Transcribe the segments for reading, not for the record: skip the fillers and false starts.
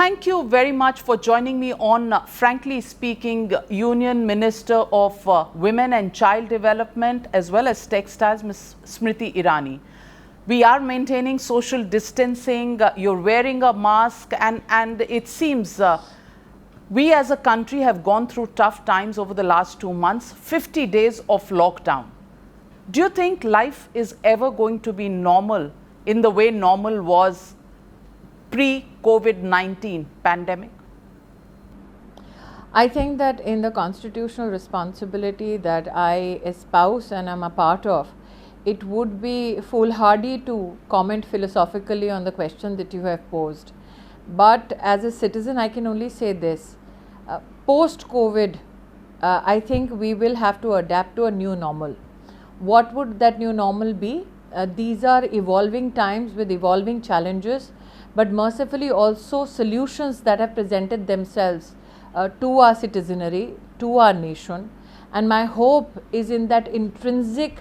thank you very much for joining me on Frankly Speaking, Union Minister of Women and Child Development as well as Textiles, Ms. Smriti Irani. We are maintaining social distancing, you're wearing a mask, and it seems we as a country have gone through tough times over the last 2 months, 50 days of lockdown. Do you think life is ever going to be normal in the way normal was pre-COVID-19 pandemic? I think that in the constitutional responsibility that I espouse and am a part of, it would be foolhardy to comment philosophically on the question that you have posed. But as a citizen, I can only say this. Post-COVID, I think we will have to adapt to a new normal. What would that new normal be? These are evolving times with evolving challenges, but mercifully also solutions that have presented themselves to our citizenry, to our nation. And my hope is in that intrinsic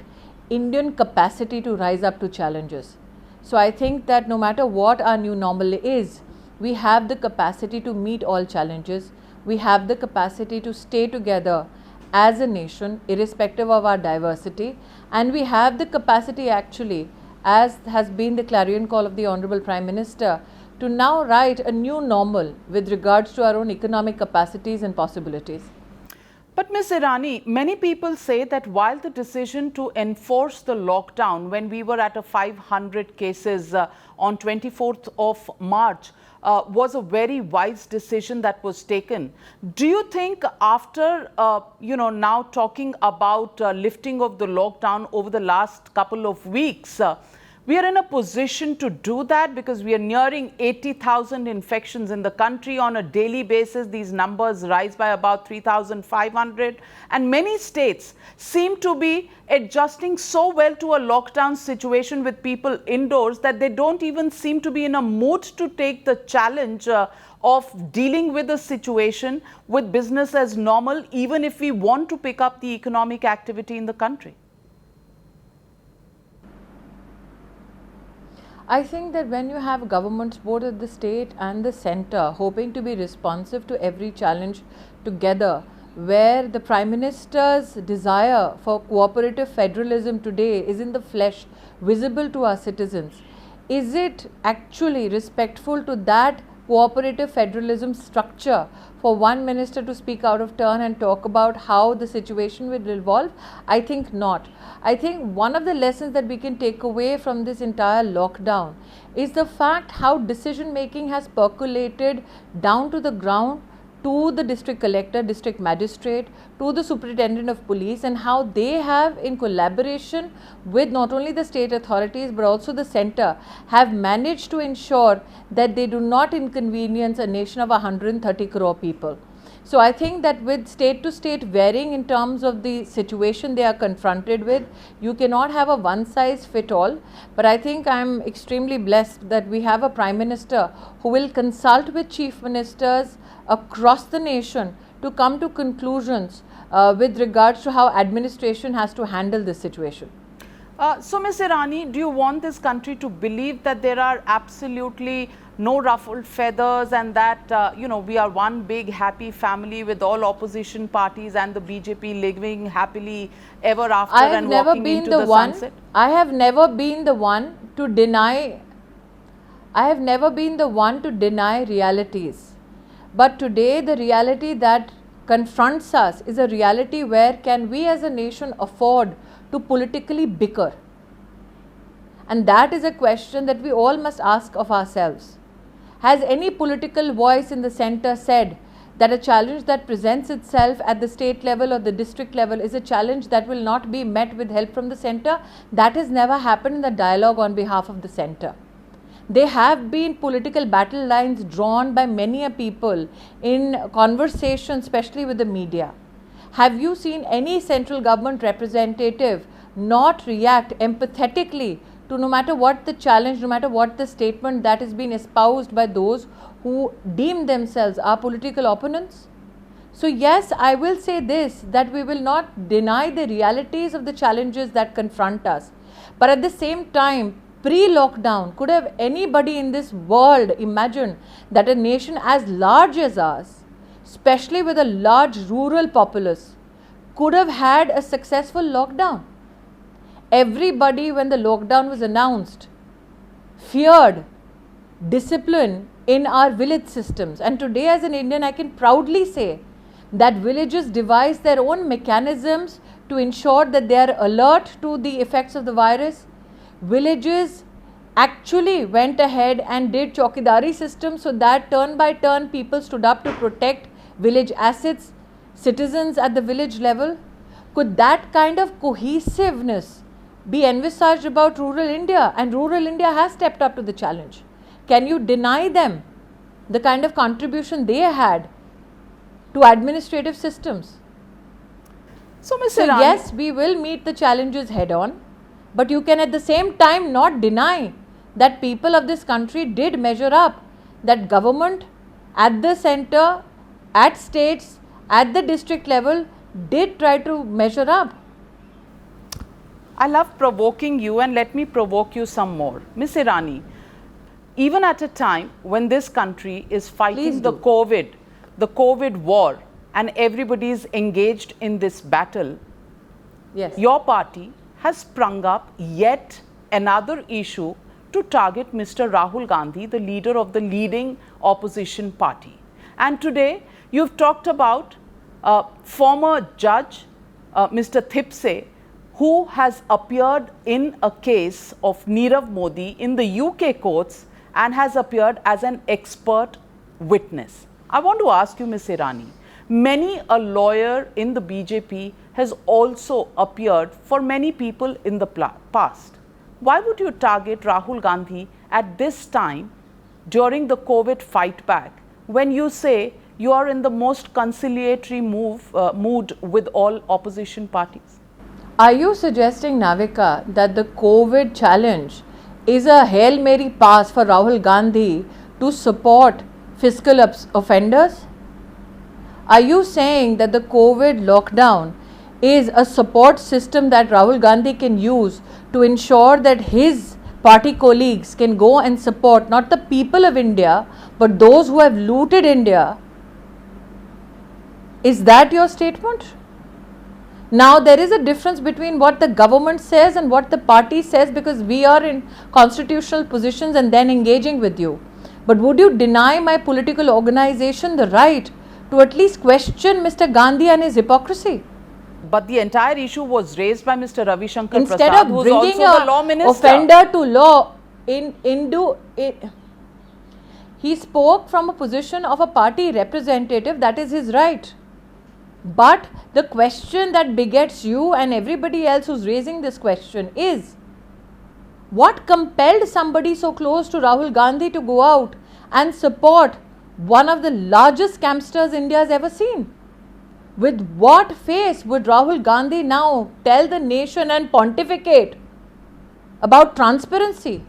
Indian capacity to rise up to challenges. So I think that no matter what our new normal is, we have the capacity to meet all challenges. We have the capacity to stay together as a nation, irrespective of our diversity. And we have the capacity actually, as has been the clarion call of the Honorable Prime Minister, to now write a new normal with regards to our own economic capacities and possibilities. But Ms. Irani, many people say that while the decision to enforce the lockdown when we were at a 500 cases on 24th of March was a very wise decision that was taken, do you think after, now talking about lifting of the lockdown over the last couple of weeks, we are in a position to do that because we are nearing 80,000 infections in the country on a daily basis. These numbers rise by about 3,500, and many states seem to be adjusting so well to a lockdown situation with people indoors that they don't even seem to be in a mood to take the challenge of dealing with the situation with business as normal, even if we want to pick up the economic activity in the country. I think that when you have governments both at the state and the centre hoping to be responsive to every challenge together, where the Prime Minister's desire for cooperative federalism today is in the flesh, visible to our citizens, is it actually respectful to that cooperative federalism structure for one minister to speak out of turn and talk about how the situation will evolve? I think not. I think one of the lessons that we can take away from this entire lockdown is the fact how decision making has percolated down to the ground, to the district collector, district magistrate, to the superintendent of police, and how they have, in collaboration with not only the state authorities but also the centre, have managed to ensure that they do not inconvenience a nation of 130 crore people. So I think that with state to state varying in terms of the situation they are confronted with, you cannot have a one size fit all. But I think I am extremely blessed that we have a Prime Minister who will consult with chief ministers across the nation to come to conclusions with regards to how administration has to handle this situation. So Ms. Irani, do you want this country to believe that there are absolutely no ruffled feathers and that, we are one big happy family with all opposition parties and the BJP living happily ever after and walking into the sunset? I have never been the one to deny realities. But today the reality that confronts us is a reality where can we as a nation afford to politically bicker? And that is a question that we all must ask of ourselves. Has any political voice in the centre said that a challenge that presents itself at the state level or the district level is a challenge that will not be met with help from the centre? That has never happened in the dialogue on behalf of the centre. There have been political battle lines drawn by many people in conversation, especially with the media. Have you seen any central government representative not react empathetically to no matter what the challenge, no matter what the statement that has been espoused by those who deem themselves our political opponents? So yes, I will say this, that we will not deny the realities of the challenges that confront us. But at the same time, pre-lockdown, could have anybody in this world imagined that a nation as large as ours, especially with a large rural populace, could have had a successful lockdown? Everybody, when the lockdown was announced, feared discipline in our village systems. And today, as an Indian, I can proudly say that villages devise their own mechanisms to ensure that they are alert to the effects of the virus. Villages actually went ahead and did chowkidari systems, so that turn by turn people stood up to protect village assets, citizens at the village level. Could that kind of cohesiveness be envisaged about rural India? And rural India has stepped up to the challenge. Can you deny them the kind of contribution they had to administrative systems? So, Ms. So Irani, yes, we will meet the challenges head on, but you can at the same time not deny that people of this country did measure up, that government at the center, at states, at the district level did try to measure up. I love provoking you, and let me provoke you some more. Ms. Irani, even at a time when this country is fighting the COVID war, and everybody is engaged in this battle, Yes. your party has sprung up yet another issue to target Mr. Rahul Gandhi, the leader of the leading opposition party. And today you've talked about former judge Mr. Thipse, who has appeared in a case of Nirav Modi in the UK courts and has appeared as an expert witness. I want to ask you, Ms. Irani, many a lawyer in the BJP has also appeared for many people in the past. Why would you target Rahul Gandhi at this time during the COVID fight back, when you say you are in the most conciliatory mood with all opposition parties? Are you suggesting, Navika, that the COVID challenge is a Hail Mary pass for Rahul Gandhi to support fiscal offenders? Are you saying that the COVID lockdown is a support system that Rahul Gandhi can use to ensure that his party colleagues can go and support not the people of India, but those who have looted India? Is that your statement? Now, there is a difference between what the government says and what the party says, because we are in constitutional positions and then engaging with you. But would you deny my political organization the right to at least question Mr. Gandhi and his hypocrisy? But the entire issue was raised by Mr. Ravi Shankar Instead Prasad, of who is bringing also the law minister. offender to law, he spoke from a position of a party representative. That is his right. But the question that begets you and everybody else who's raising this question is, what compelled somebody so close to Rahul Gandhi to go out and support one of the largest scamsters India has ever seen? With what face would Rahul Gandhi now tell the nation and pontificate about transparency,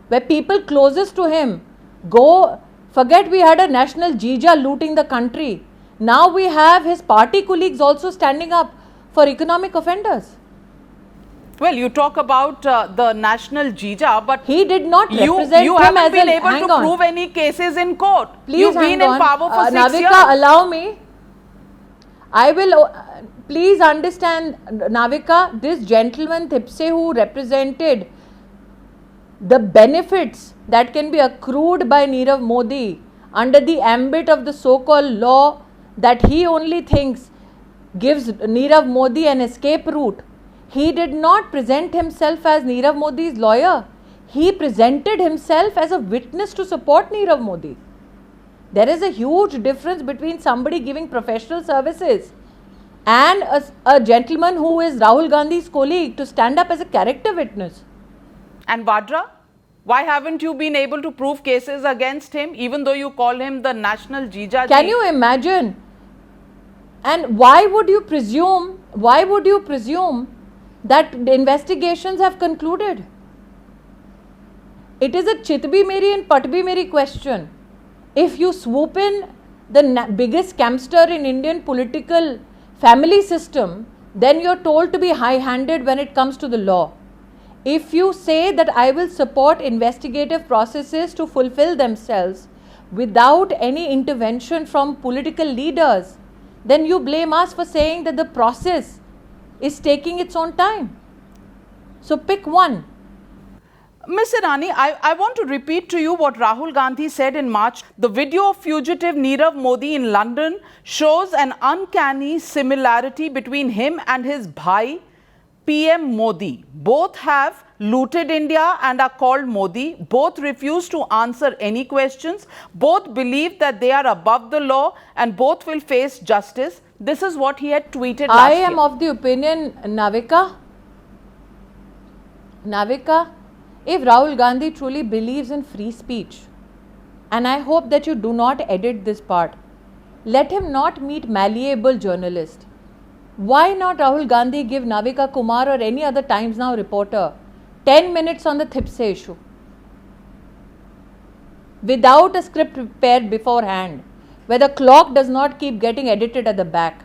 where people closest to him go, forget we had a national jija looting the country. Now we have his party colleagues also standing up for economic offenders. Well, you talk about the national jija, but He did not you represent him haven't as been a, able hang to on. prove any cases in court. Please You've hang been on. in power for 6 Navika, years. allow me. I will, please understand, Navika, this gentleman Thipse, who represented the benefits that can be accrued by Nirav Modi under the ambit of the so-called law that he only thinks gives Nirav Modi an escape route. He did not present himself as Nirav Modi's lawyer. He presented himself as a witness to support Nirav Modi. There is a huge difference between somebody giving professional services and a gentleman who is Rahul Gandhi's colleague to stand up as a character witness. And Vadra, why haven't you been able to prove cases against him, even though you call him the national jija? Can you imagine? And why would you presume that the investigations have concluded? It is a chitbi meri and patbi meri question. If you swoop in the biggest scamster in Indian political family system, then you're told to be high-handed when it comes to the law. if you say that I will support investigative processes to fulfill themselves without any intervention from political leaders, then you blame us for saying that the process is taking its own time. So pick one. Ms. Irani, I want to repeat to you what Rahul Gandhi said in March. The video of fugitive Nirav Modi in London shows an uncanny similarity between him and his bhai, PM Modi. Both have looted India and are called Modi. Both refuse to answer any questions. Both believe that they are above the law and both will face justice. This is what he had tweeted last year. I am of the opinion, Navika, if Rahul Gandhi truly believes in free speech, and I hope that you do not edit this part, let him not meet malleable journalists. Why not Rahul Gandhi give Navika Kumar or any other Times Now reporter 10 minutes on the Thipse issue without a script prepared beforehand, where the clock does not keep getting edited at the back?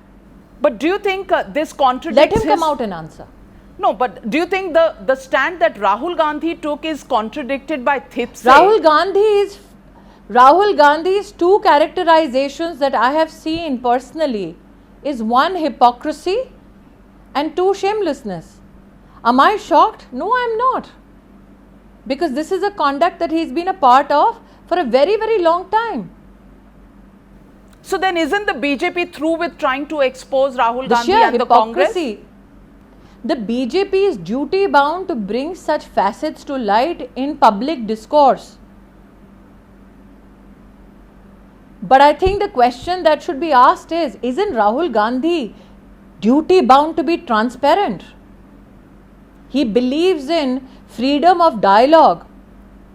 But do you think this contradicts Let him come out and answer. No, but do you think the stand that Rahul Gandhi took is contradicted by Thipse? Rahul Gandhi's two characterizations that I have seen personally is one, hypocrisy, and two, shamelessness. Am I shocked? No, I am not. Because this is a conduct that he's been a part of for a very, very long time. So then isn't the BJP through with trying to expose Rahul The Gandhi sheer and the Congress? hypocrisy. The BJP is duty bound to bring such facets to light in public discourse. But I think the question that should be asked is, isn't Rahul Gandhi duty bound to be transparent? He believes in freedom of dialogue.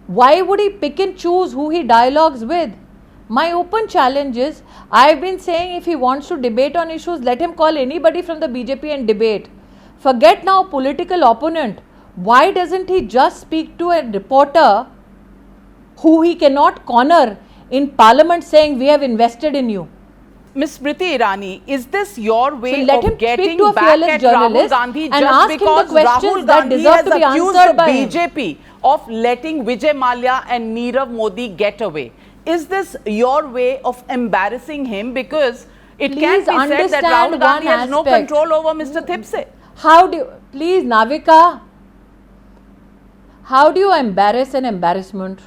Why would he pick and choose who he dialogues with? My open challenge is, I've been saying if he wants to debate on issues, let him call anybody from the BJP and debate. Forget now political opponent. Why doesn't he just speak to a reporter who he cannot corner in parliament saying we have invested in you? Ms. Smriti Irani, is this your way So let him of getting speak to a back fearless at Rahul journalist Gandhi and just ask him the because questions Rahul that Gandhi deserve has to be accused answered the by him? BJP of letting Vijay Mallya and Nirav Modi get away? Is this your way of embarrassing him? Because it Please can be said that Rahul understand Gandhi one has no aspect. control over Mr. Thipse. Please, Navika, how do you embarrass an embarrassment?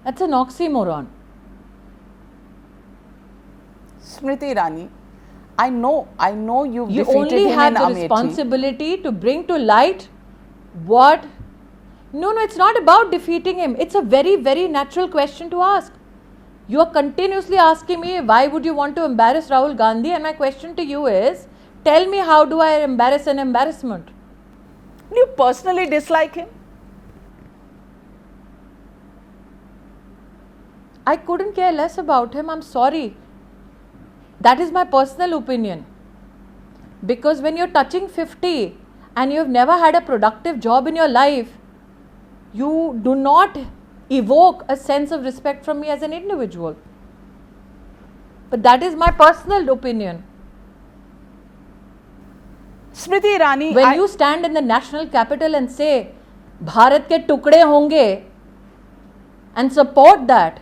That's an oxymoron. Smriti Irani, I know you've You defeated only him have in the Amethi. responsibility to bring to light what. No, it's not about defeating him. It's a very, very natural question to ask. You are continuously asking me, why would you want to embarrass Rahul Gandhi? And my question to you is, tell me, how do I embarrass an embarrassment? Do you personally dislike him? I couldn't care less about him. I'm sorry. That is my personal opinion. Because when you're touching 50 and you've never had a productive job in your life, you do not evoke a sense of respect from me as an individual. But that is my personal opinion. Smriti Irani, When you stand in the national capital and say, Bharat ke tukde honge, and support that,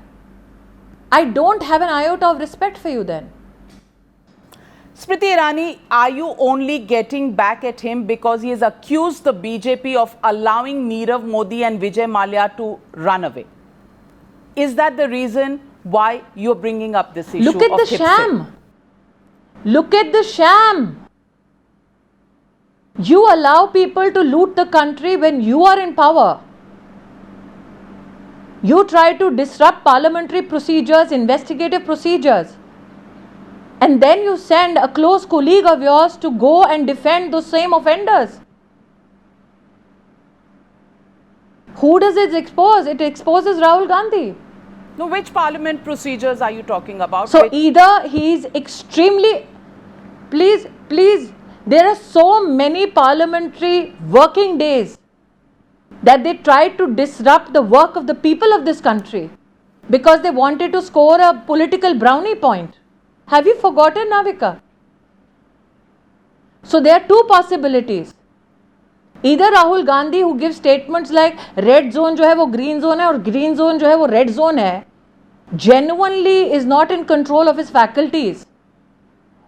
I don't have an iota of respect for you then. Smriti Irani, are you only getting back at him because he has accused the BJP of allowing Nirav Modi and Vijay Mallya to run away? Is that the reason why you're bringing up this issue? Look at of the Thipse? sham. Look at the sham. You allow people to loot the country when you are in power. You try to disrupt parliamentary procedures, investigative procedures. And then you send a close colleague of yours to go and defend those same offenders. Who does it expose? It exposes Rahul Gandhi. No, which parliament procedures are you talking about? So either he is extremely, please, there are so many parliamentary working days that they tried to disrupt the work of the people of this country because they wanted to score a political brownie point. Have you forgotten, Navika? So So there are two possibilities. Either Rahul Gandhi, who gives statements like red zone जो है वो green zone है और green zone जो है वो red zone है, genuinely is not in control of his faculties,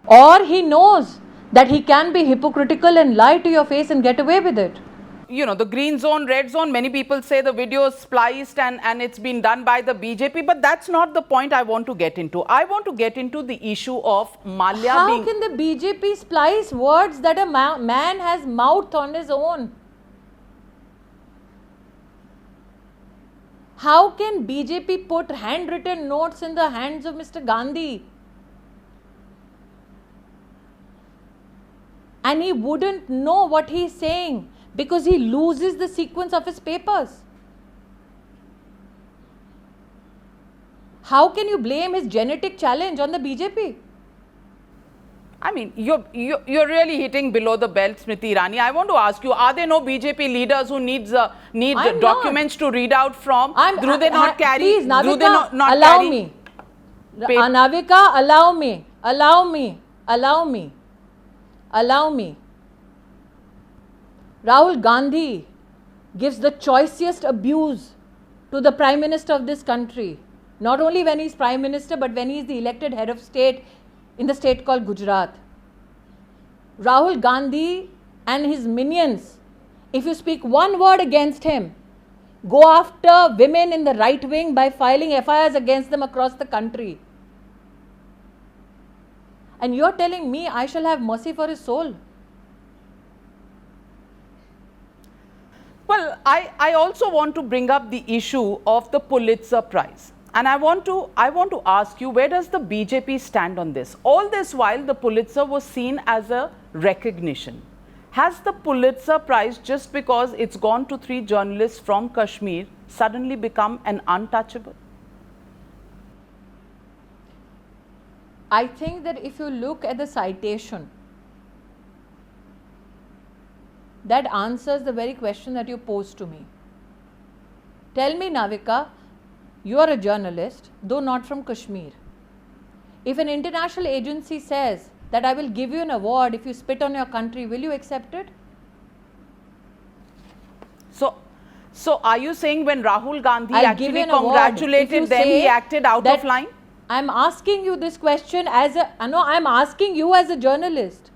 or he knows that he can be hypocritical and lie to your face and get away with it. You know, the green zone, red zone, many people say the video is spliced and it's been done by the BJP, but that's not the point I want to get into. I want to get into the issue of Malia How being... can the BJP splice words that a man has mouthed on his own? How can BJP put handwritten notes in the hands of Mr. Gandhi? And he wouldn't know what he's saying because he loses the sequence of his papers. How can you blame his genetic challenge on the BJP? I mean, you're really hitting below the belt, Smriti Irani. I want to ask you, are there no BJP leaders who need I'm documents to read out from? Do they not carry? Please, Navika, do they not allow carry me. Navika, allow me. Allow me. Allow me. Allow me. Rahul Gandhi gives the choicest abuse to the Prime Minister of this country. Not only when he's Prime Minister, but when he's the elected head of state in the state called Gujarat. Rahul Gandhi and his minions, if you speak one word against him, go after women in the right wing by filing FIRs against them across the country. And you're telling me I shall have mercy for his soul? Well, I also want to bring up the issue of the Pulitzer Prize. And I want to ask you, where does the BJP stand on this? All this while, the Pulitzer was seen as a recognition. Has the Pulitzer Prize, just because it's gone to 3 journalists from Kashmir, suddenly become an untouchable? I think that if you look at the citation, that answers the very question that you posed to me. Tell me, Navika, you are a journalist, though not from Kashmir. If an international agency says that I will give you an award if you spit on your country, will you accept it? So are you saying when Rahul Gandhi I'll give you actually an award congratulated if you them, he say acted out that of line? I'm asking you this question I'm asking you as a journalist.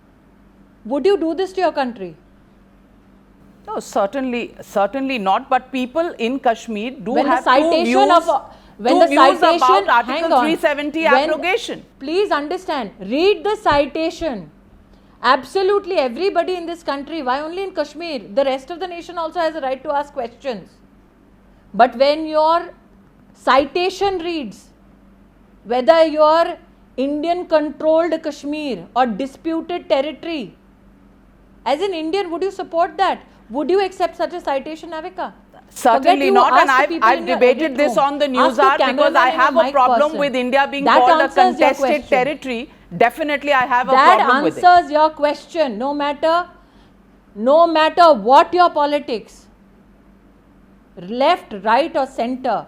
Would you do this to your country? No, certainly not. But people in Kashmir do When have the citation about Article 370 abrogation. Please understand, read the citation. Absolutely everybody in this country, why only in Kashmir? The rest of the nation also has a right to ask questions. But when your citation reads, whether your Indian controlled Kashmir or disputed territory, as an Indian, would you support that? Would you accept such a citation, Navika? Certainly not, and I've debated this on the news hour because I have a problem with India being called a contested territory. Definitely I have a problem with it. That answers your question, no matter what your politics, left, right or center,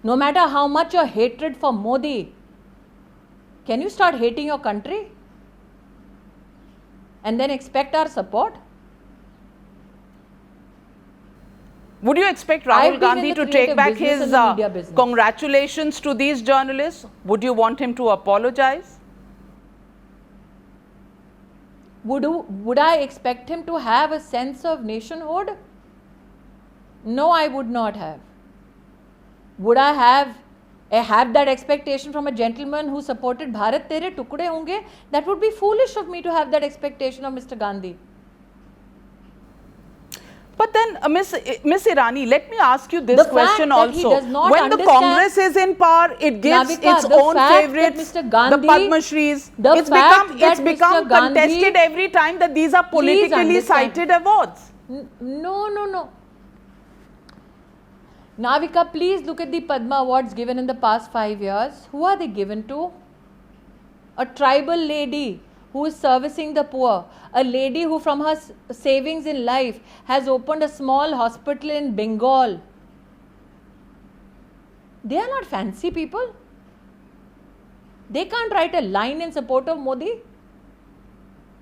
no matter how much your hatred for Modi, can you start hating your country and then expect our support? Would you expect Rahul Gandhi to take back his congratulations to these journalists? Would you want him to apologize? Would I expect him to have a sense of nationhood? No, I would not have. Would I have that expectation from a gentleman who supported Bharat Tere Tukde Honge? That would be foolish of me to have that expectation of Mr. Gandhi. But then, Miss Irani, let me ask you this question also. When the Congress is in power, it gives its own favorites, the Padma Shris. It's become contested every time that these are politically cited awards. No. Navika, please look at the Padma Awards given in the past 5 years. Who are they given to? A tribal lady who is servicing the poor, a lady who from her savings in life has opened a small hospital in Bengal. They are not fancy people. They can't write a line in support of Modi.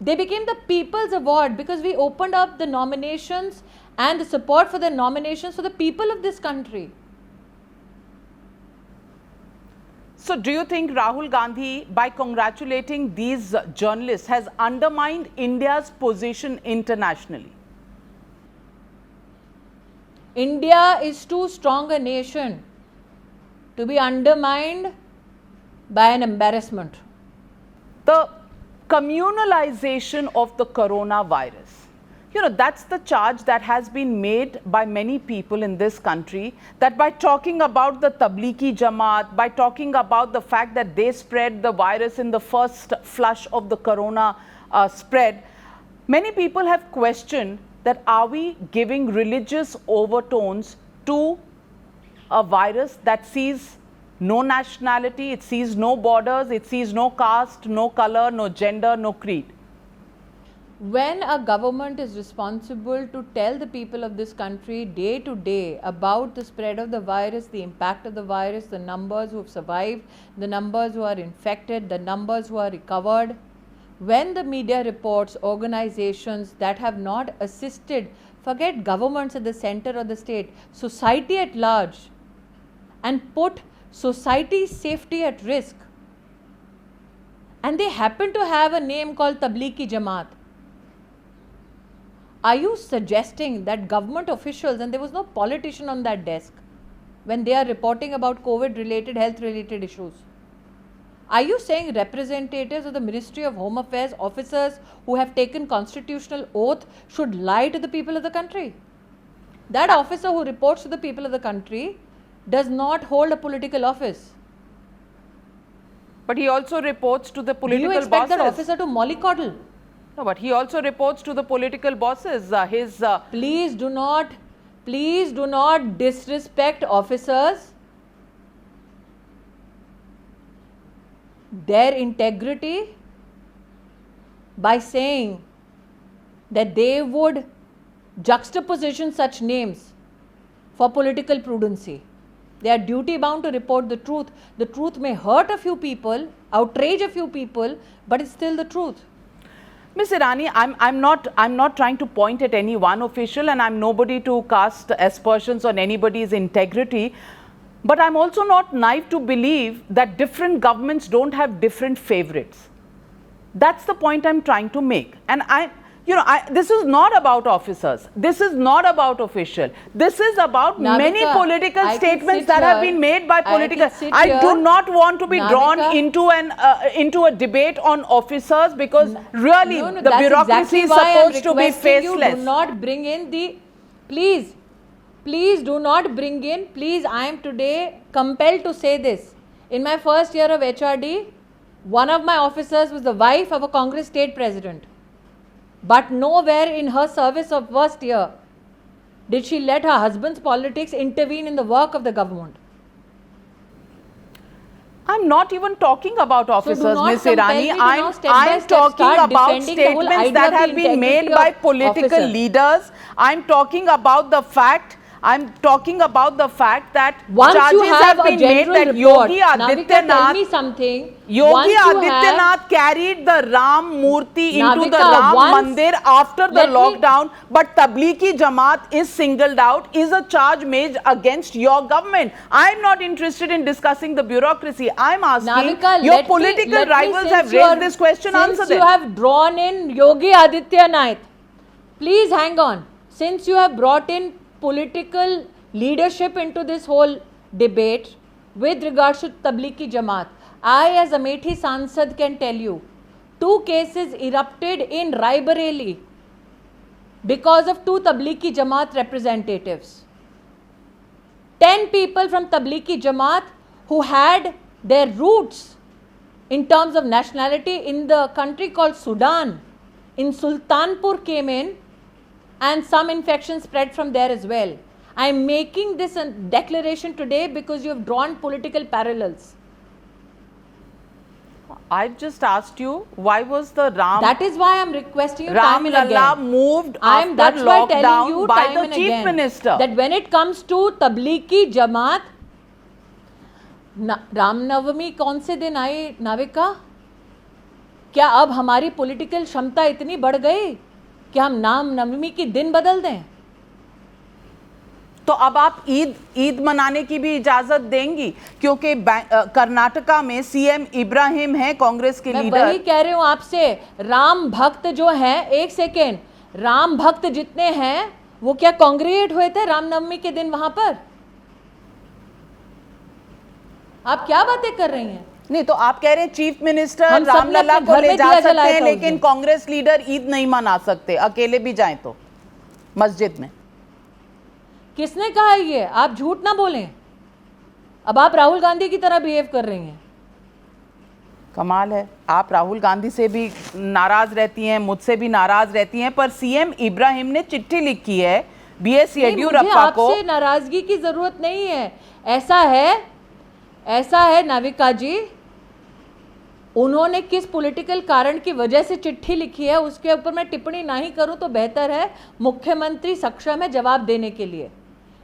They became the People's Award because we opened up the nominations and the support for the nominations for the people of this country. So do you think Rahul Gandhi, by congratulating these journalists, has undermined India's position internationally? India is too strong a nation to be undermined by an embarrassment. The communalization of the coronavirus. That's the charge that has been made by many people in this country, that by talking about the Tablighi Jamaat, by talking about the fact that they spread the virus in the first flush of the corona spread, many people have questioned that are we giving religious overtones to a virus that sees no nationality, it sees no borders, it sees no caste, no color, no gender, no creed. When a government is responsible to tell the people of this country day to day about the spread of the virus, the impact of the virus, the numbers who have survived, the numbers who are infected, the numbers who are recovered, when the media reports organizations that have not assisted, forget governments at the center or the state, society at large, and put society's safety at risk, and they happen to have a name called Tablighi Jamaat. Are you suggesting that government officials, and there was no politician on that desk, when they are reporting about COVID related, health related issues, are you saying representatives of the Ministry of Home Affairs, officers who have taken constitutional oath, should lie to the people of the country? That officer who reports to the people of the country does not hold a political office. But he also reports to the political bosses. Do you expect that officer to mollycoddle? No, but he also reports to the political bosses. Please do not disrespect officers, their integrity, by saying that they would juxtaposition such names for political prudency. They are duty bound to report the truth. The truth may hurt a few people, outrage a few people, but it's still the truth. Ms. Irani, I'm not trying to point at any one official, and I'm nobody to cast aspersions on anybody's integrity. But I'm also not naive to believe that different governments don't have different favorites. That's the point I'm trying to make. And this is not about officers. This is not about official. This is about Navika, many political statements that have been made by political. I do not want to be drawn into a debate on officers, because really the bureaucracy is supposed to be faceless. Do not bring in the, please do not bring in, I am today compelled to say this. In my first year of HRD, one of my officers was the wife of a Congress state president. But nowhere in her service of first year did she let her husband's politics intervene in the work of the government. I'm not even talking about officers, Ms. Irani. I'm talking about statements that have been made by political leaders. I'm talking about the fact that charges have been made that Yogi Adityanath carried the Ram Murti into the Ram Mandir after the lockdown, but Tablighi Jamaat is singled out, is a charge made against your government. I'm not interested in discussing the bureaucracy. I'm asking, your political rivals have raised this question, answer them. Since you have drawn in Yogi Adityanath, please hang on. Since you have brought in political leadership into this whole debate with regards to Tablighi Jamaat, I as Amethi Sansad can tell you, 2 cases erupted in Raebareli because of 2 Tablighi Jamaat representatives. 10 people from Tablighi Jamaat who had their roots in terms of nationality in the country called Sudan, in Sultanpur, came in, and some infection spread from there as well. I am making this a declaration today because you have drawn political parallels. I've just asked you, why was the Ram... That is why I am requesting you Ram time and again. Lalla moved after that's why telling lockdown you by time the and Chief again Minister. That when it comes to Tablighi Jamaat, Ram Navami kaun se din aaye, Navika? क्या अब हमारी political क्षमता इतनी बढ़ गई कि हम रामनवमी की दिन बदल दें? तो अब आप ईद मनाने की भी इजाजत देंगी? क्योंकि कर्नाटका में सीएम इब्राहिम है, कांग्रेस के मैं लीडर। वही कह रही हूं आपसे, राम भक्त जो हैं, एक सेकेंड, राम भक्त जितने हैं वो क्या कांग्रेट हुए थे रामनवमी के दिन वहां पर? आप क्या बातें कर रही हैं? नहीं, तो आप कह रहे हैं चीफ मिनिस्टर हम सबने रामलला अपने को घर ले में जा दिया सकते जलाया हैं, था उस लेकिन दिन। कांग्रेस लीडर ईद नहीं मना सकते, अकेले भी जाएं तो मस्जिद में। किसने कहा ये? आप झूठ ना बोलें। अब आप राहुल गांधी की तरह बिहेव कर रही हैं। कमाल है, आप राहुल गांधी से भी नाराज रहती हैं, मुझसे भी नाराज रहती हैं, पर सीएम इब्राहिम ने चिट्ठी लिखी है बीएस येडियुरप्पा को। आपसे नाराजगी की जरूरत नहीं है। ऐसा है नाविका जी, उन्होंने किस पॉलिटिकल कारण की वजह से चिट्ठी लिखी है उसके ऊपर मैं टिप्पणी नहीं करूं तो बेहतर है। मुख्यमंत्री सक्षम है जवाब देने के लिए,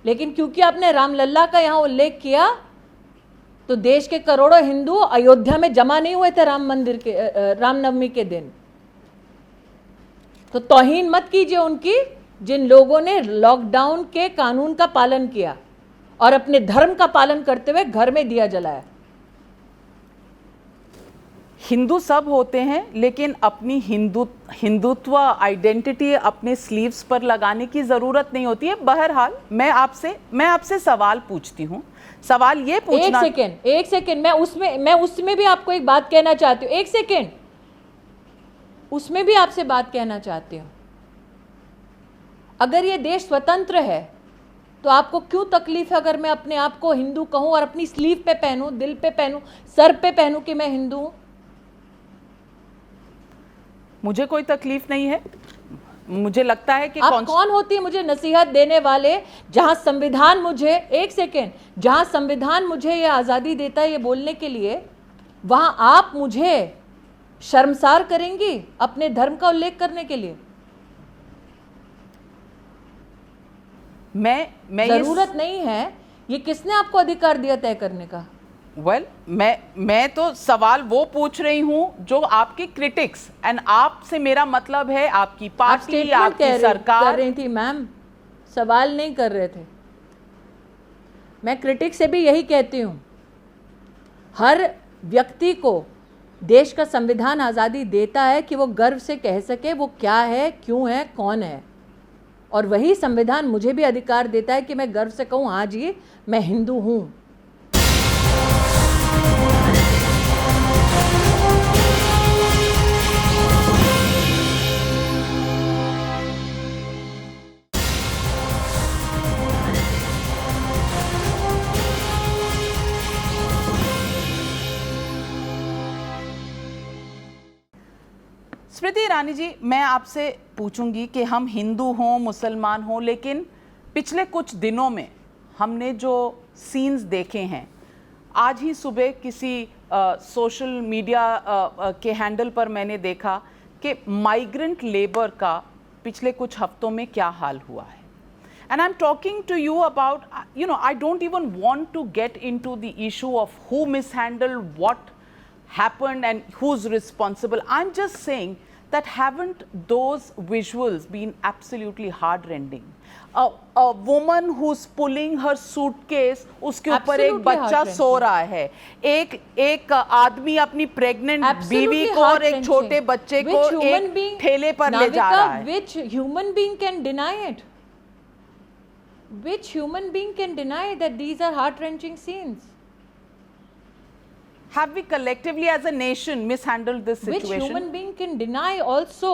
लेकिन क्योंकि आपने रामलला का यहां उल्लेख किया तो देश के करोड़ों हिंदू अयोध्या में जमा नहीं हुए थे रामनवमी के दिन। तो तौहीन मत कीजिए उनकी, जिन लोगों ने लॉकडाउन के कानून का पालन किया और अपने धर्म का पालन करते हुए घर में दिया जलाया। हिंदू सब होते हैं, लेकिन अपनी हिंदुत्व आइडेंटिटी अपने स्लीव्स पर लगाने की जरूरत नहीं होती है। बहरहाल मैं आपसे सवाल पूछती हूँ। सवाल ये पूछना, एक सेकेंड, मैं उसमें भी आपको एक बात कहना चाहती हूँ। एक सेकेंड, उसमें भी आपसे बात कहना चाहती हूँ। अगर ये देश स्वतंत्र है तो आपको क्यों तकलीफ है अगर मैं अपने आप को हिंदू कहूं और अपनी स्लीव पे पहनूं, दिल पे पहनूं, सर पे पहनूं कि मैं हिंदू हूं? मुझे कोई तकलीफ नहीं है। मुझे लगता है कि आप कौन होती है मुझे नसीहत देने वाले? जहां संविधान मुझे, एक सेकेंड, जहां संविधान मुझे ये आजादी देता है ये बोलने के लिए, वहां आप मुझे शर्मसार करेंगी अपने धर्म का उल्लेख करने के लिए? मैं जरूरत नहीं है। ये किसने आपको अधिकार दिया तय करने का? मैं तो सवाल वो पूछ रही हूं जो आपके क्रिटिक्स, एंड आपसे मेरा मतलब है आपकी पार्टी, आपकी सरकार। कर रही थी मैम, सवाल नहीं कर रहे थे। मैं क्रिटिक्स से भी यही कहती हूं, हर व्यक्ति को देश का संविधान आज़ादी देता है कि वो गर्व से कह सके वो क्या है, क्यों है, कौन है। और वही संविधान मुझे भी अधिकार देता है कि मैं गर्व से कहूँ हाँ जी मैं हिंदू हूँ। स्मृति ईरानी जी, मैं आपसे पूछूंगी कि हम हिंदू हों, मुसलमान हों, लेकिन पिछले कुछ दिनों में हमने जो सीन्स देखे हैं, आज ही सुबह किसी सोशल मीडिया के हैंडल पर मैंने देखा कि माइग्रेंट लेबर का पिछले कुछ हफ्तों में क्या हाल हुआ है। And I'm talking to you about, I don't even want to get into the issue of who mishandled, what happened and who's responsible. I'm just saying that haven't those visuals been absolutely heart-rending? A woman who's pulling her suitcase, उसके ऊपर एक बच्चा सो रहा है, एक आदमी अपनी pregnant बीवी को और एक छोटे बच्चे को एक ठेले पर ले जा रहा है। Which human being can deny it? Which human being can deny that these are heart-wrenching scenes? Have we collectively as a nation mishandled this situation? Which human being can deny also?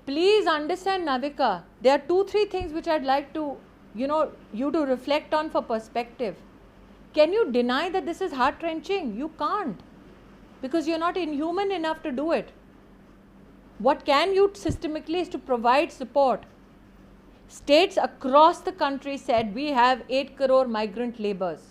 Please understand, Navika, there are 2-3 things which I'd like to, you to reflect on for perspective. Can you deny that this is heart-wrenching? You can't, because you're not inhuman enough to do it. What can you systemically is to provide support. States across the country said we have 8 crore migrant laborers.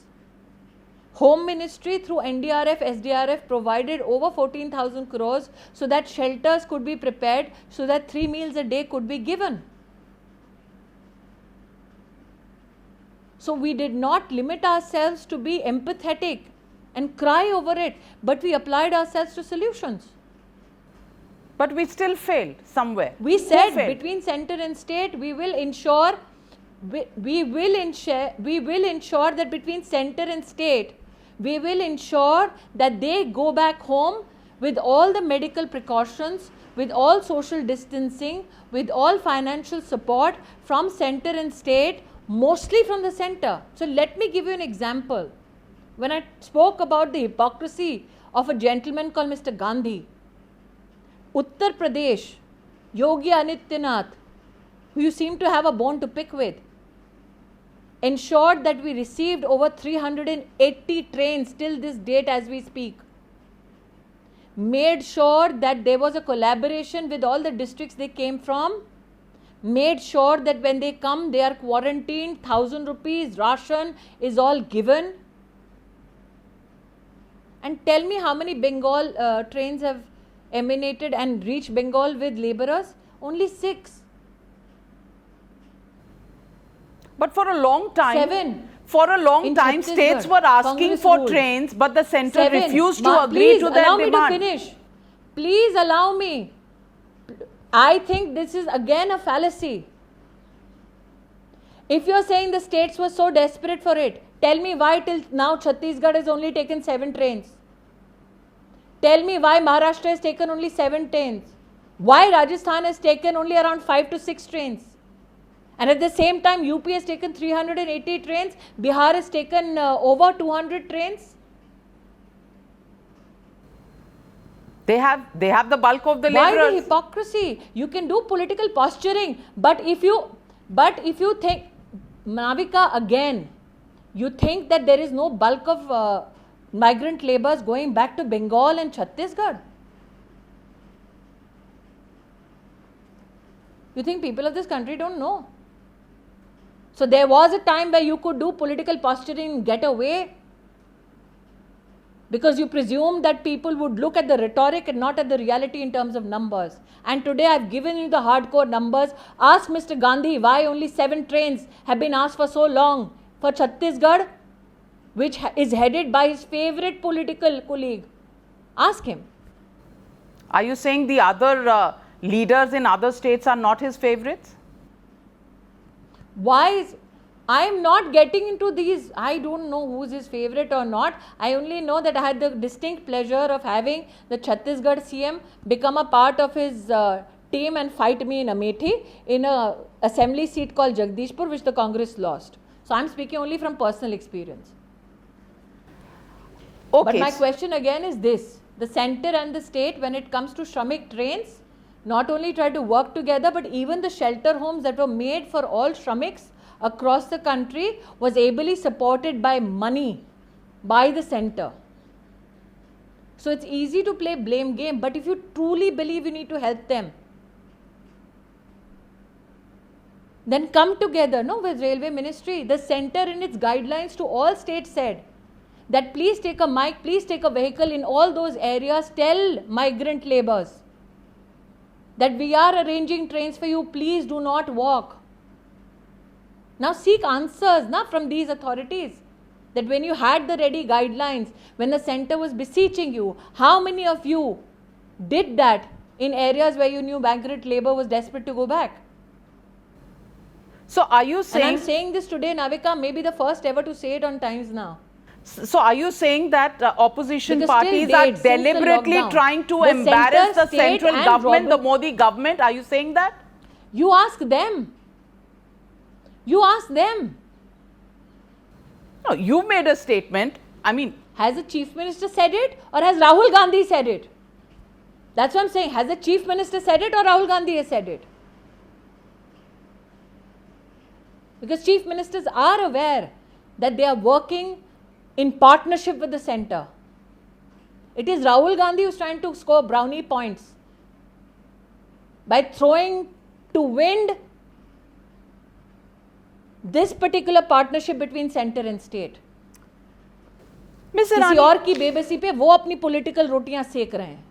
Home Ministry through NDRF, SDRF provided over 14,000 crores so that shelters could be prepared, so that 3 meals a day could be given. So we did not limit ourselves to be empathetic and cry over it, but we applied ourselves to solutions. But we still failed somewhere. We Who said failed? between center and state, we will ensure that between center and state, we will ensure that they go back home with all the medical precautions, with all social distancing, with all financial support from center and state, mostly from the center. So let me give you an example. When I spoke about the hypocrisy of a gentleman called Mr. Gandhi, Uttar Pradesh, Yogi Adityanath, who you seem to have a bone to pick with, ensured that we received over 380 trains till this date as we speak. Made sure that there was a collaboration with all the districts they came from. Made sure that when they come, they are quarantined, 1,000 rupees, ration is all given. And tell me how many Bengal trains have emanated and reached Bengal with laborers? Only 6. But for a long time, 7. For a long In time, Chhattisgarh, states were asking Congress for ruled. trains, but the center 7. refused to agree to their allow demand. me to finish. Please allow me. I think this is again a fallacy. If you are saying the states were so desperate for it, tell me why till now Chhattisgarh has only taken 7 trains. Tell me why Maharashtra has taken only 7 trains. Why Rajasthan has taken only around 5 to 6 trains. And at the same time, UP has taken 380 trains, Bihar has taken over 200 trains. They have the bulk of the Why laborers. the hypocrisy? You can do political posturing, but if you think, Navika, again, you think that there is no bulk of migrant laborers going back to Bengal and Chhattisgarh? You think people of this country don't know? So there was a time where you could do political posturing and get away because you presumed that people would look at the rhetoric and not at the reality in terms of numbers. And today I've given you the hardcore numbers. Ask Mr. Gandhi why only 7 trains have been asked for so long for Chhattisgarh, which is headed by his favorite political colleague. Ask him. Are you saying the other leaders in other states are not his favorites? I am not getting into these. I don't know who's his favorite or not. I only know that I had the distinct pleasure of having the Chhattisgarh CM become a part of his team and fight me in Amethi in a assembly seat called Jagdishpur, which the Congress lost. So I'm speaking only from personal experience. Okay. But my question again is this: the center and the state, when it comes to Shramik trains, not only try to work together, but even the shelter homes that were made for all Shramiks across the country was ably supported by money by the center. So it's easy to play blame game, but if you truly believe you need to help them, then come together, no, with Railway Ministry. The center in its guidelines to all states said that please take a mic, please take a vehicle in all those areas, tell migrant laborers that we are arranging trains for you, please do not walk. Now seek answers from these authorities, that when you had the ready guidelines, when the center was beseeching you, how many of you did that in areas where you knew migrant labor was desperate to go back? So are you saying... And I'm saying this today, Navika, maybe the first ever to say it on Times Now. So are you saying that opposition Because parties till are date, since the deliberately lockdown, trying to the embarrass center, the central state government, the and Modi government? Are you saying that? You ask them. You ask them. No, you made a statement. I mean... Has the Chief Minister said it or has Rahul Gandhi said it? That's what I'm saying. Has the Chief Minister said it or Rahul Gandhi has said it? Because Chief Ministers are aware that they are working in partnership with the center. It is Rahul Gandhi who is trying to score brownie points by throwing to wind this particular partnership between center and state. Ms. किसी Irani, और की बेबसी पे वो अपनी political रोटियां सेक रहे हैं.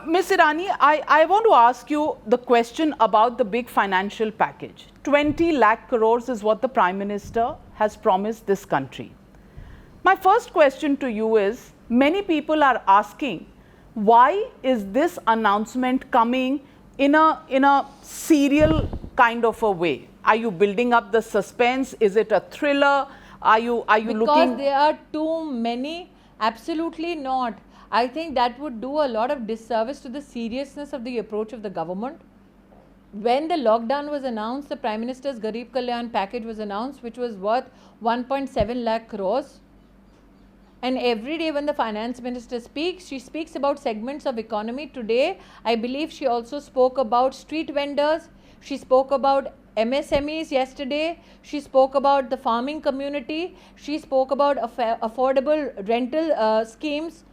Ms. Irani, I want to ask you the question about the big financial package. 20 lakh crores is what the Prime Minister has promised this country. My first question to you is, many people are asking, why is this announcement coming in a serial kind of a way? Are you building up the suspense? Is it a thriller? Are you looking? Because there are too many. Absolutely not. I think that would do a lot of disservice to the seriousness of the approach of the government. When the lockdown was announced, the Prime Minister's Garib Kalyan package was announced, which was worth 1.7 lakh crores. And every day when the finance minister speaks, she speaks about segments of economy. Today, I believe she also spoke about street vendors. She spoke about MSMEs yesterday. She spoke about the farming community. She spoke about affordable rental schemes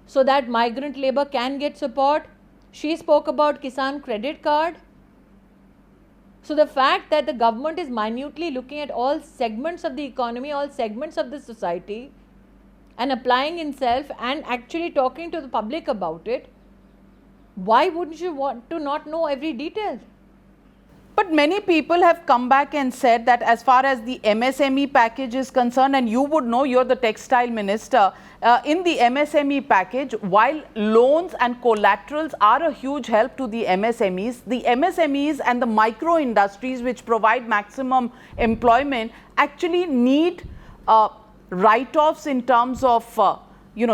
so that migrant labor can get support. She spoke about Kisan credit card. So the fact that the government is minutely looking at all segments of the economy, all segments of the society, and applying itself and actually talking to the public about it, why wouldn't you want to not know every detail? But many people have come back and said that as far as the MSME package is concerned, and you would know, you're the textile minister, in the MSME package, while loans and collaterals are a huge help to the MSMEs and the micro industries which provide maximum employment actually need write-offs in terms of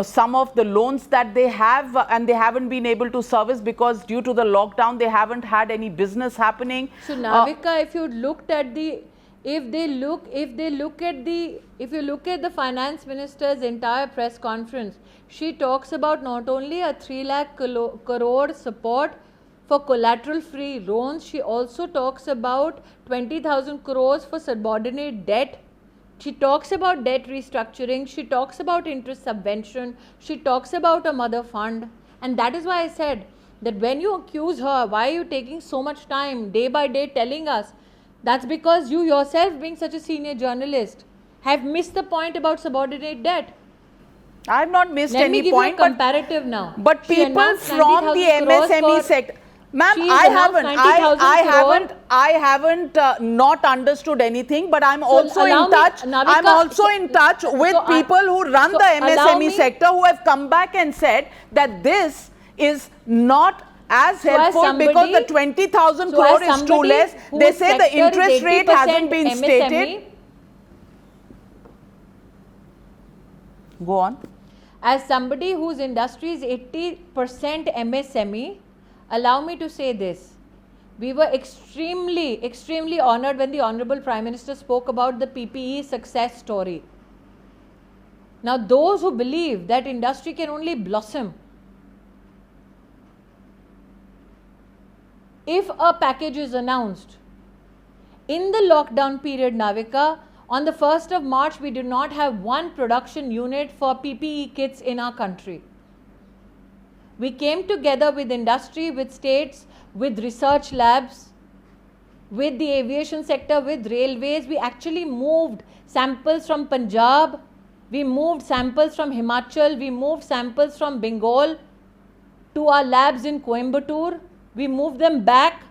some of the loans that they have and they haven't been able to service because due to the lockdown they haven't had any business happening. So Navika, if you look at the finance minister's entire press conference, she talks about not only a 3 lakh crore support for collateral free loans, she also talks about 20,000 crores for subordinate debt. She talks about debt restructuring, she talks about interest subvention, she talks about a mother fund. And that is why I said that when you accuse her, why are you taking so much time day by day telling us? That's because you yourself, being such a senior journalist, have missed the point about subordinate debt. I have not missed Let any me give point. you a comparative now. But She people announced from the 90,000 crores MSME for- sector. Ma'am, She's I announced haven't. 90,000 I haven't not understood anything. But I'm also allow in me, touch. Navika, I'm also in touch with people who run the MSME sector who have come back and said that this is not as helpful because the 20,000 crore is too less. They say the interest rate hasn't been stated. Go on. As somebody whose industry is 80% MSME, allow me to say this. We were extremely honored when the Honorable Prime Minister spoke about the PPE success story. Now, those who believe that industry can only blossom if a package is announced in the lockdown period, Navika, on the 1st of March, we did not have one production unit for PPE kits in our country. We came together with industry, with states, with research labs, with the aviation sector, with railways. We actually moved samples from Punjab, we moved samples from Himachal, we moved samples from Bengal to our labs in Coimbatore. We moved them back.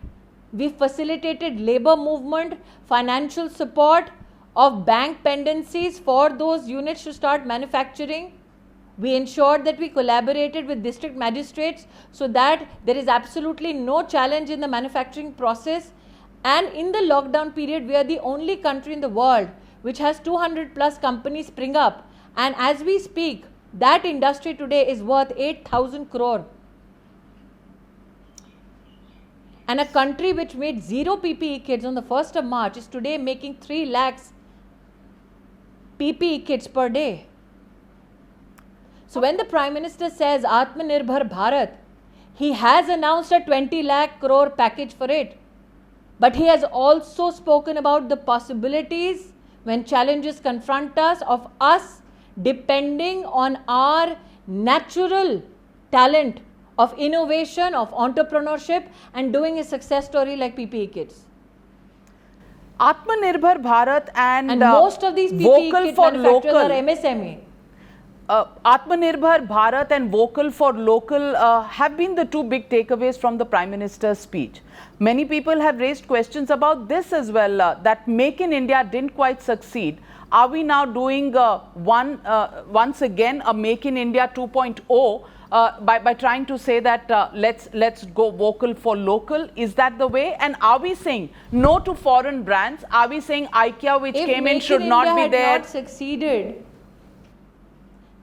We facilitated labor movement, financial support of bank pendencies for those units to start manufacturing. We ensured that we collaborated with district magistrates so that there is absolutely no challenge in the manufacturing process. And in the lockdown period, we are the only country in the world which has 200 plus companies spring up. And as we speak, that industry today is worth 8,000 crore. And a country which made 0 PPE kits on the 1st of March is today making 3 lakhs PPE kits per day. So when the Prime Minister says Atmanirbhar Bharat, he has announced a 20 lakh crore package for it. But he has also spoken about the possibilities when challenges confront us of us depending on our natural talent of innovation, of entrepreneurship and doing a success story like PPE kits. Atmanirbhar Bharat and most of these PPE kit manufacturers are MSME. Atmanirbhar Bharat and Vocal for Local have been the two big takeaways from the Prime Minister's speech. Many people have raised questions about this as well, that Make in India didn't quite succeed. Are we now doing once again a Make in India 2.0 by trying to say that let's go vocal for local? Is that the way? And are we saying no to foreign brands? Are we saying IKEA, which came in, should not be there? Not succeeded.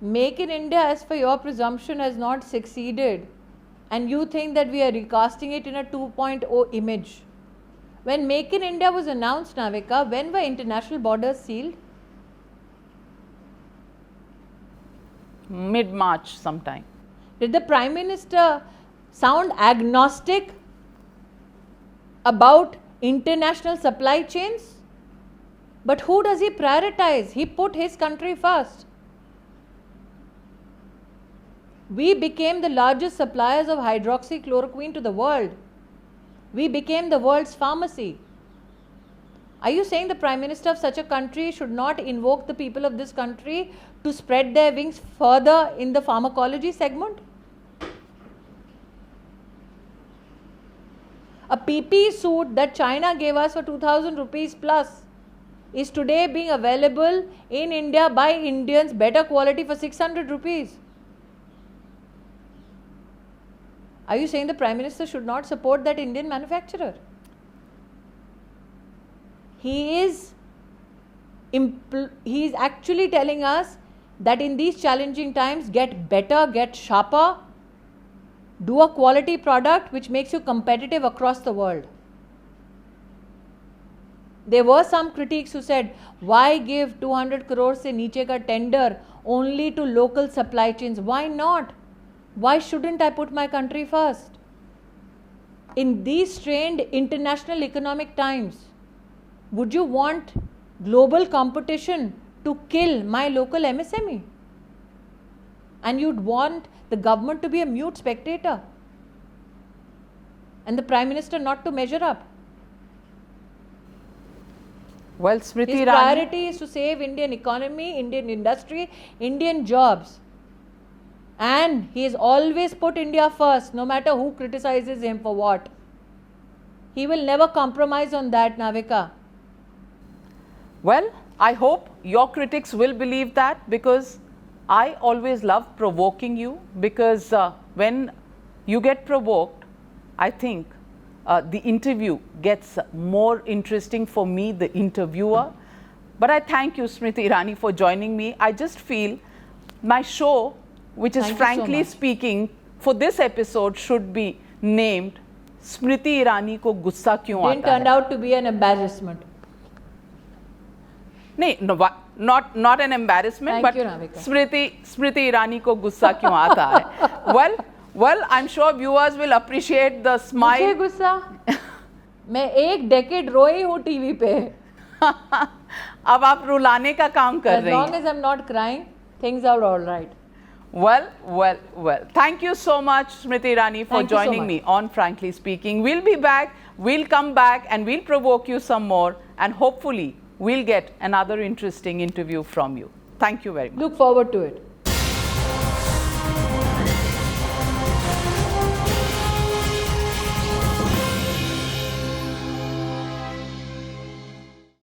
Make in India, as per your presumption, has not succeeded, and you think that we are recasting it in a 2.0 image. When Make in India was announced, Navika, when were international borders sealed? Mid-March sometime. Did the Prime Minister sound agnostic about international supply chains? But who does he prioritize? He put his country first. We became the largest suppliers of hydroxychloroquine to the world. We became the world's pharmacy. Are you saying the Prime Minister of such a country should not invoke the people of this country to spread their wings further in the pharmacology segment? A PPE suit that China gave us for 2,000 rupees plus is today being available in India by Indians, better quality, for 600 rupees. Are you saying the Prime Minister should not support that Indian manufacturer? He is actually telling us that in these challenging times, get better, get sharper, do a quality product which makes you competitive across the world. There were some critics who said, why give 200 crore se niche ka tender only to local supply chains? Why not? Why shouldn't I put my country first? In these strained international economic times, would you want global competition to kill my local MSME? And you'd want the government to be a mute spectator and the Prime Minister not to measure up. Well, Smriti His Irani, priority is to save Indian economy, Indian industry, Indian jobs. And he has always put India first, no matter who criticizes him for what. He will never compromise on that, Navika. well, I hope your critics will believe that, because I always love provoking you, because when you get provoked, I think the interview gets more interesting for me, the interviewer. But I thank you, Smriti Irani, for joining me. I just feel my show, which is Thank you so frankly much. speaking, for this episode should be named Smriti Irani ko gussa kyun Didn't aata turn hai? out to be an embarrassment. No, not an embarrassment, Thank but you, Navika. Smriti Irani ko gussa kyun aata hai? Well, I'm sure viewers will appreciate the मुझे smile. गुस्सा मैं एक decade रोई हूँ TV पे. अब आप रुलाने का काम कर As रही long हैं. as I'm not crying, things are all right. Well. Thank you so much, Smriti Irani, for Thank you so joining much. me on Frankly Speaking. We'll be back, we'll come back, and we'll provoke you some more, and hopefully we'll get another interesting interview from you. Thank you very much. Look forward to it.